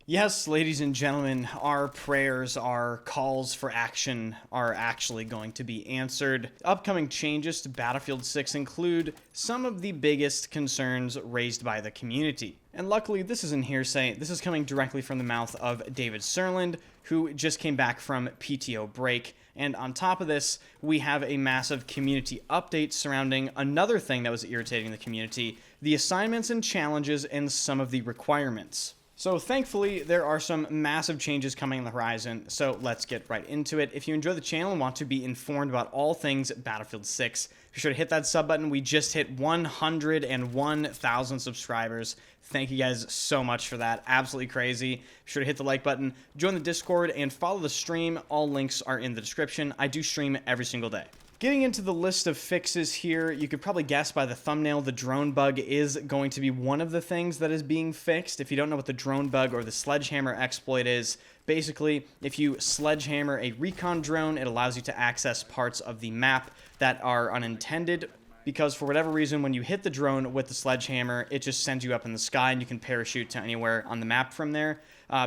Yes, ladies and gentlemen, our prayers, our calls for action are actually going to be answered. Upcoming changes to Battlefield 6 include some of the biggest concerns raised by the community. And luckily, this isn't hearsay. This is coming directly from the mouth of David Serland, who just came back from PTO break. And on top of this, we have a massive community update surrounding another thing that was irritating the community, the assignments and challenges and some of the requirements. So thankfully, there are some massive changes coming on the horizon, so let's get right into it. If you enjoy the channel and want to be informed about all things Battlefield 6, be sure to hit that sub button. We just hit 101,000 subscribers. Thank you guys so much for that. Absolutely crazy. Be sure to hit the like button, join the Discord, and follow the stream. All links are in the description. I do stream every single day. Getting into the list of fixes here, you could probably guess by the thumbnail, the drone bug is going to be one of the things that is being fixed. If you don't know what the drone bug or the sledgehammer exploit is, basically, if you sledgehammer a recon drone, it allows you to access parts of the map that are unintended, because for whatever reason, when you hit the drone with the sledgehammer, it just sends you up in the sky and you can parachute to anywhere on the map from there.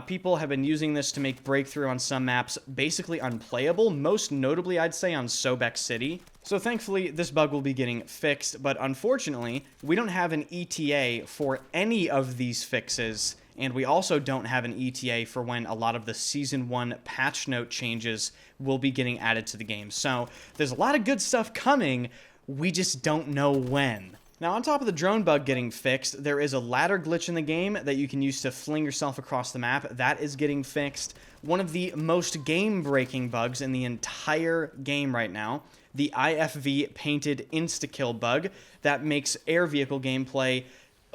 People have been using this to make Breakthrough on some maps basically unplayable, most notably I'd say on Sobek City. So thankfully this bug will be getting fixed, but unfortunately we don't have an ETA for any of these fixes, and we also don't have an ETA for when a lot of the Season 1 patch note changes will be getting added to the game. So there's a lot of good stuff coming, we just don't know when. Now, on top of the drone bug getting fixed, there is a ladder glitch in the game that you can use to fling yourself across the map. That is getting fixed. One of the most game-breaking bugs in the entire game right now, the IFV painted insta-kill bug that makes air vehicle gameplay,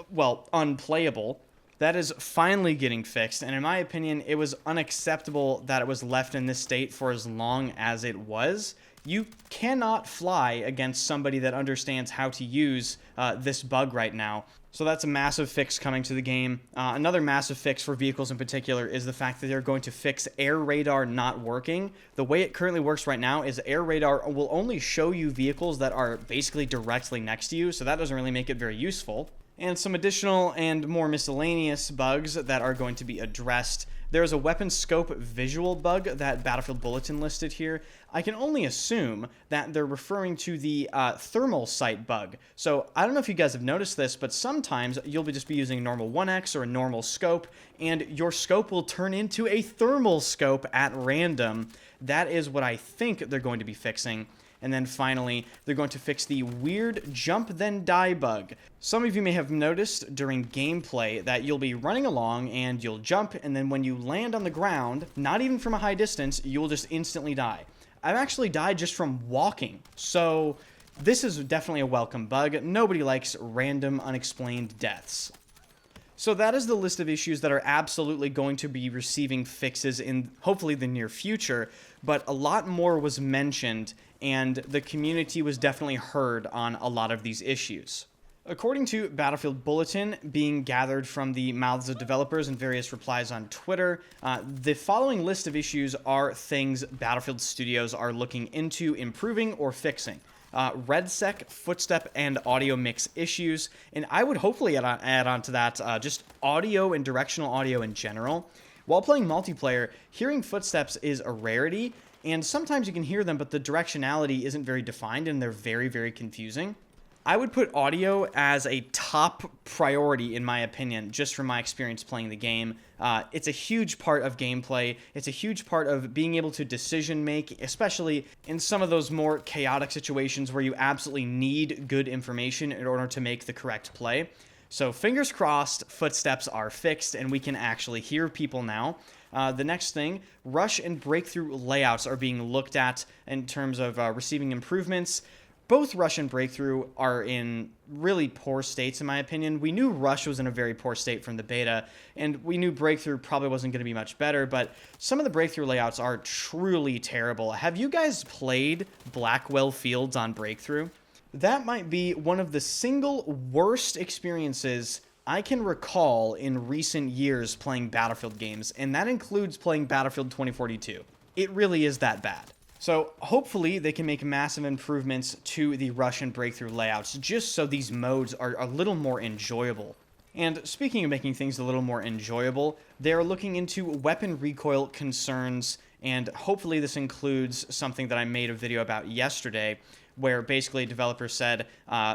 well, unplayable. That is finally getting fixed, and in my opinion, it was unacceptable that it was left in this state for as long as it was. You cannot fly against somebody that understands how to use this bug right now. So that's a massive fix coming to the game. Another massive fix for vehicles in particular is the fact that they're going to fix air radar not working. The way it currently works right now is air radar will only show you vehicles that are basically directly next to you, so that doesn't really make it very useful. And some additional and more miscellaneous bugs that are going to be addressed. There's a weapon scope visual bug that Battlefield Bulletin listed here. I can only assume that they're referring to the thermal sight bug. So I don't know if you guys have noticed this, but sometimes you'll just be using a normal 1x or a normal scope, and your scope will turn into a thermal scope at random. That is what I think they're going to be fixing. And then finally, they're going to fix the weird jump then die bug. Some of you may have noticed during gameplay that you'll be running along and you'll jump, and then when you land on the ground, not even from a high distance, you'll just instantly die. I've actually died just from walking. So this is definitely a welcome bug. Nobody likes random unexplained deaths. So that is the list of issues that are absolutely going to be receiving fixes in hopefully the near future, but a lot more was mentioned and the community was definitely heard on a lot of these issues. According to Battlefield Bulletin, being gathered from the mouths of developers and various replies on Twitter, the following list of issues are things Battlefield Studios are looking into improving or fixing. RedSec, footstep, and audio mix issues, and I would hopefully add on to that just audio and directional audio in general. While playing multiplayer, hearing footsteps is a rarity, and sometimes you can hear them, but the directionality isn't very defined, and they're very, very confusing. I would put audio as a top priority, in my opinion, just from my experience playing the game. It's a huge part of gameplay. It's a huge part of being able to decision make, especially in some of those more chaotic situations where you absolutely need good information in order to make the correct play. So fingers crossed, footsteps are fixed and we can actually hear people now. The next thing, rush and breakthrough layouts are being looked at in terms of receiving improvements. Both Rush and Breakthrough are in really poor states, in my opinion. We knew Rush was in a very poor state from the beta, and we knew Breakthrough probably wasn't going to be much better, but some of the Breakthrough layouts are truly terrible. Have you guys played Blackwell Fields on Breakthrough? That might be one of the single worst experiences I can recall in recent years playing Battlefield games, and that includes playing Battlefield 2042. It really is that bad. So hopefully they can make massive improvements to the Rush and Breakthrough layouts just so these modes are a little more enjoyable. And speaking of making things a little more enjoyable, they're looking into weapon recoil concerns, and hopefully this includes something that I made a video about yesterday, where basically a developer said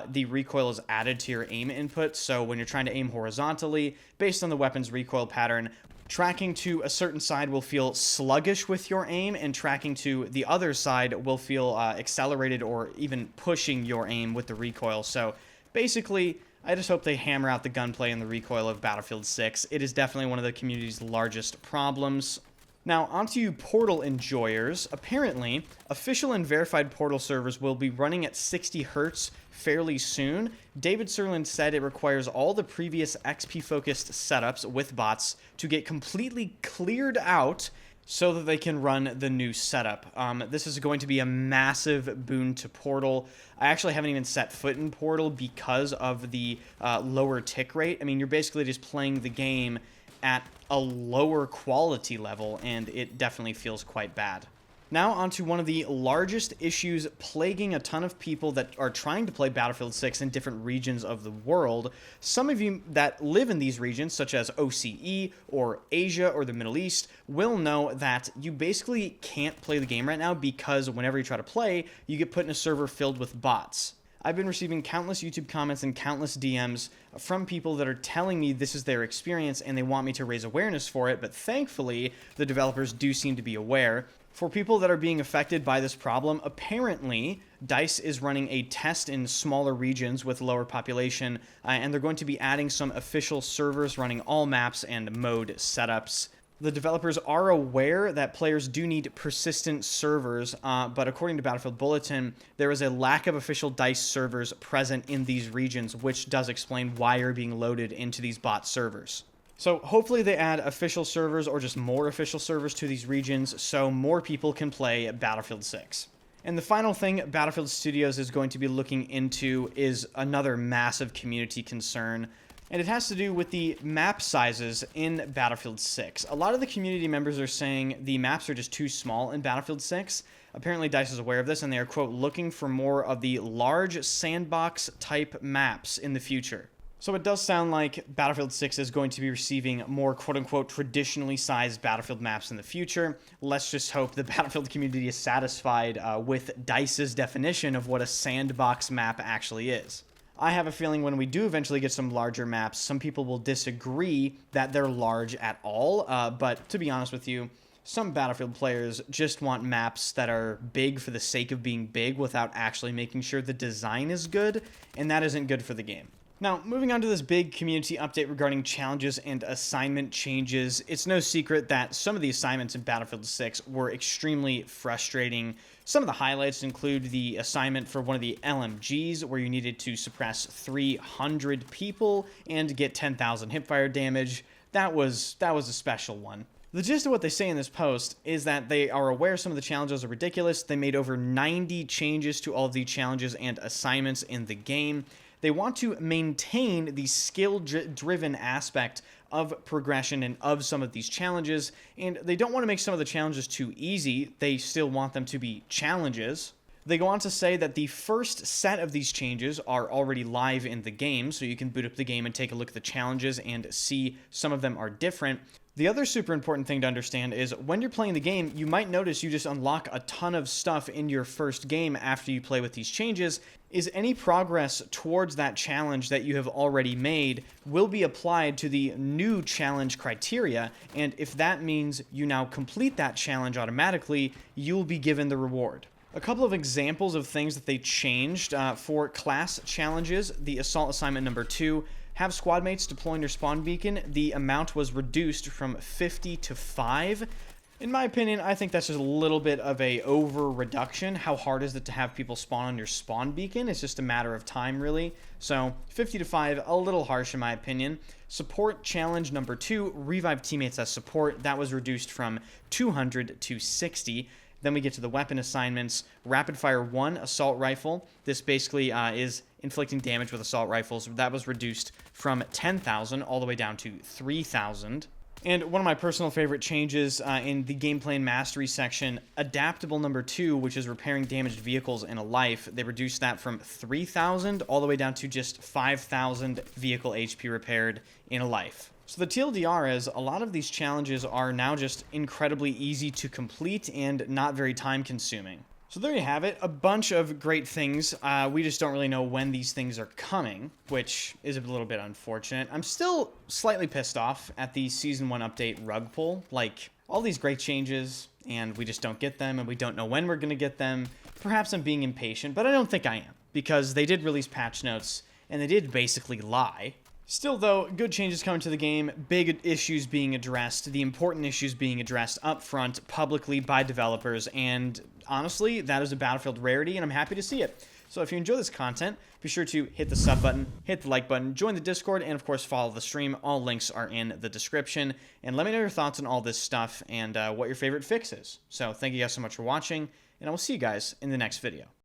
the recoil is added to your aim input, so when you're trying to aim horizontally, based on the weapon's recoil pattern, tracking to a certain side will feel sluggish with your aim, and tracking to the other side will feel accelerated or even pushing your aim with the recoil. So basically, I just hope they hammer out the gunplay and the recoil of Battlefield 6. It is definitely one of the community's largest problems. Now, onto you Portal enjoyers. Apparently, official and verified Portal servers will be running at 60 Hz fairly soon. David Sirlin said it requires all the previous XP-focused setups with bots to get completely cleared out so that they can run the new setup. This is going to be a massive boon to Portal. I actually haven't even set foot in Portal because of the lower tick rate. I mean, you're basically just playing the game at a lower quality level, and it definitely feels quite bad. Now onto one of the largest issues plaguing a ton of people that are trying to play Battlefield 6 in different regions of the world. Some of you that live in these regions, such as OCE or Asia or the Middle East, will know that you basically can't play the game right now because whenever you try to play, you get put in a server filled with bots. I've been receiving countless YouTube comments and countless DMs from people that are telling me this is their experience and they want me to raise awareness for it, but thankfully, the developers do seem to be aware. For people that are being affected by this problem, apparently, DICE is running a test in smaller regions with lower population, and they're going to be adding some official servers running all maps and mode setups. The developers are aware that players do need persistent servers, but according to Battlefield Bulletin, there is a lack of official DICE servers present in these regions, which does explain why you're being loaded into these bot servers. So hopefully they add official servers or just more official servers to these regions so more people can play Battlefield 6. And the final thing Battlefield Studios is going to be looking into is another massive community concern, and it has to do with the map sizes in Battlefield 6. A lot of the community members are saying the maps are just too small in Battlefield 6. Apparently DICE is aware of this, and they are, quote, looking for more of the large sandbox type maps in the future. So it does sound like Battlefield 6 is going to be receiving more quote-unquote traditionally sized Battlefield maps in the future. Let's just hope the Battlefield community is satisfied with DICE's definition of what a sandbox map actually is. I have a feeling when we do eventually get some larger maps, some people will disagree that they're large at all, but to be honest with you, some Battlefield players just want maps that are big for the sake of being big without actually making sure the design is good, and that isn't good for the game. Now, moving on to this big community update regarding challenges and assignment changes, it's no secret that some of the assignments in Battlefield 6 were extremely frustrating. Some of the highlights include the assignment for one of the LMGs, where you needed to suppress 300 people and get 10,000 hipfire damage. That was a special one. The gist of what they say in this post is that they are aware some of the challenges are ridiculous. They made over 90 changes to all of the challenges and assignments in the game. They want to maintain the skill-driven aspect of progression and of some of these challenges, and they don't want to make some of the challenges too easy. They still want them to be challenges. They go on to say that the first set of these changes are already live in the game, so you can boot up the game and take a look at the challenges and see some of them are different. The other super important thing to understand is when you're playing the game, you might notice you just unlock a ton of stuff in your first game after you play with these changes. Is any progress towards that challenge that you have already made will be applied to the new challenge criteria, and if that means you now complete that challenge automatically, you'll be given the reward. A couple of examples of things that they changed for class challenges: the assault assignment number 2, have squad mates deploying your spawn beacon. The amount was reduced from 50 to 5. In my opinion, I think that's just a little bit of a over reduction. How hard is it to have people spawn on your spawn beacon? It's just a matter of time, really. So 50 to 5, a little harsh in my opinion. Support challenge number 2, revive teammates as support. That was reduced from 200 to 60. Then we get to the weapon assignments. Rapid fire 1, assault rifle. This basically is inflicting damage with assault rifles. That was reduced from 10,000 all the way down to 3,000. And one of my personal favorite changes in the gameplay and mastery section, adaptable number 2, which is repairing damaged vehicles in a life, they reduced that from 3,000 all the way down to just 5,000 vehicle HP repaired in a life. So the TLDR is a lot of these challenges are now just incredibly easy to complete and not very time consuming. So there you have it, a bunch of great things. We just don't really know when these things are coming, which is a little bit unfortunate. I'm still slightly pissed off at the Season 1 update rug pull. Like, all these great changes, and we just don't get them, and we don't know when we're going to get them. Perhaps I'm being impatient, but I don't think I am, because they did release patch notes, and they did basically lie. Still, though, good changes coming to the game, big issues being addressed, the important issues being addressed up front, publicly by developers, and honestly, that is a Battlefield rarity, and I'm happy to see it. So if you enjoy this content, be sure to hit the sub button, hit the like button, join the Discord, and of course follow the stream. All links are in the description. And let me know your thoughts on all this stuff and what your favorite fix is. So thank you guys so much for watching, and I will see you guys in the next video.